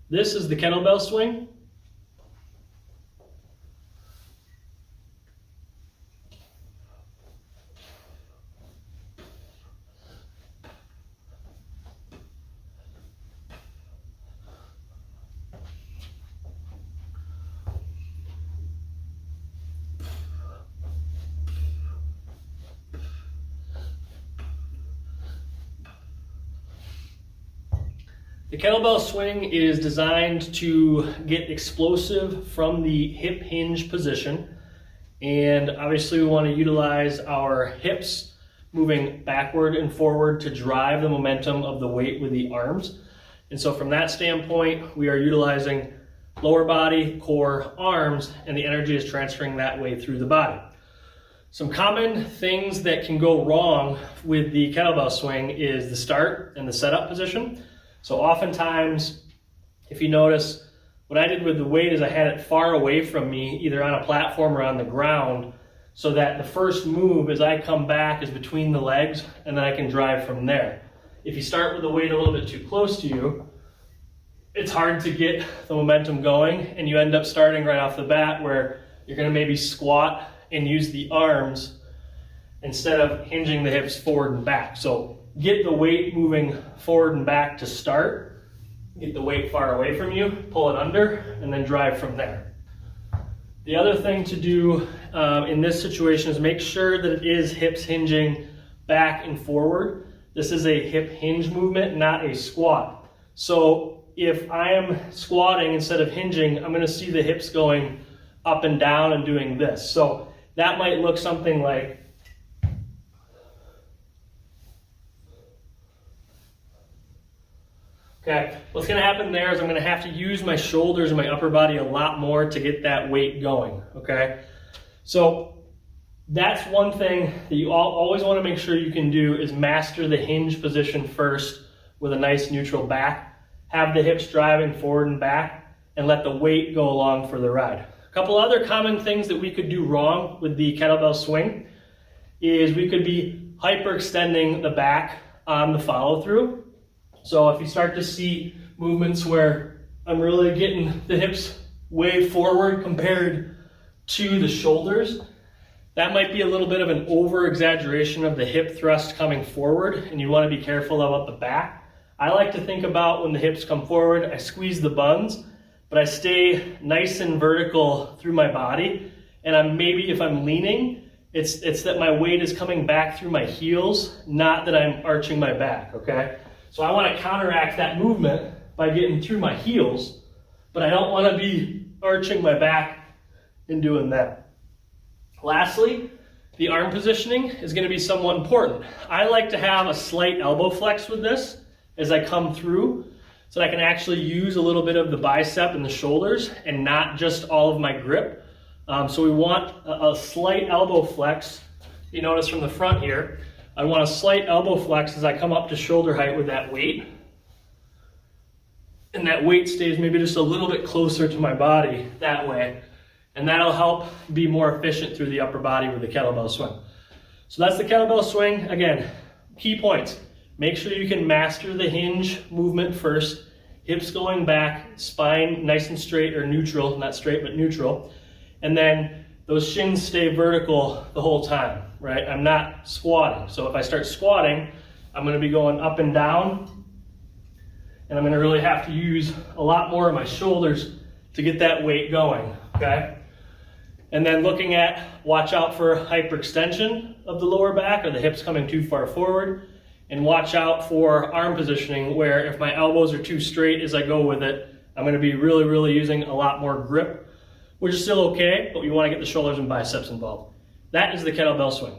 This is the kettlebell swing. The kettlebell swing is designed to get explosive from the hip hinge position, and obviously we want to utilize our hips moving backward and forward to drive the momentum of the weight with the arms. And so from that standpoint, we are utilizing lower body, core, arms, and the energy is transferring that way through the body. Some common things that can go wrong with the kettlebell swing is the start and the setup position. So oftentimes, if you notice, what I did with the weight is I had it far away from me, either on a platform or on the ground, so that the first move as I come back is between the legs, and then I can drive from there. If you start with the weight a little bit too close to you, it's hard to get the momentum going, and you end up starting right off the bat where you're going to maybe squat and use the arms instead of hinging the hips forward and back. So get the weight moving forward and back to start. Get the weight far away from you, pull it under, and then drive from there. The other thing to do in this situation is make sure that it is hips hinging back and forward. This is a hip hinge movement, not a squat. So if I am squatting instead of hinging, I'm going to see the hips going up and down and doing this. So that might look something like okay, what's going to happen there is I'm going to have to use my shoulders and my upper body a lot more to get that weight going, okay? So that's one thing that you always want to make sure you can do is master the hinge position first with a nice neutral back. Have the hips driving forward and back and let the weight go along for the ride. A couple other common things that we could do wrong with the kettlebell swing is we could be hyperextending the back on the follow through. So if you start to see movements where I'm really getting the hips way forward compared to the shoulders, that might be a little bit of an over exaggeration of the hip thrust coming forward, and you want to be careful about the back. I like to think about when the hips come forward, I squeeze the buns, but I stay nice and vertical through my body, and if I'm leaning, it's that my weight is coming back through my heels, not that I'm arching my back, okay? So I want to counteract that movement by getting through my heels, but I don't want to be arching my back and doing that. Lastly, the arm positioning is going to be somewhat important. I like to have a slight elbow flex with this as I come through so that I can actually use a little bit of the bicep and the shoulders and not just all of my grip. So we want a slight elbow flex. You notice from the front here, I want a slight elbow flex as I come up to shoulder height with that weight. And that weight stays maybe just a little bit closer to my body that way. And that'll help be more efficient through the upper body with the kettlebell swing. So that's the kettlebell swing. Again, key points. Make sure you can master the hinge movement first. Hips going back, spine nice and straight or neutral, not straight but neutral. And then those shins stay vertical the whole time, right? I'm not squatting. So if I start squatting, I'm going to be going up and down, and I'm going to really have to use a lot more of my shoulders to get that weight going, okay? And then looking at, watch out for hyperextension of the lower back or the hips coming too far forward, and watch out for arm positioning where if my elbows are too straight as I go with it, I'm going to be really using a lot more grip, which is still okay, but we want to get the shoulders and biceps involved. That is the kettlebell swing.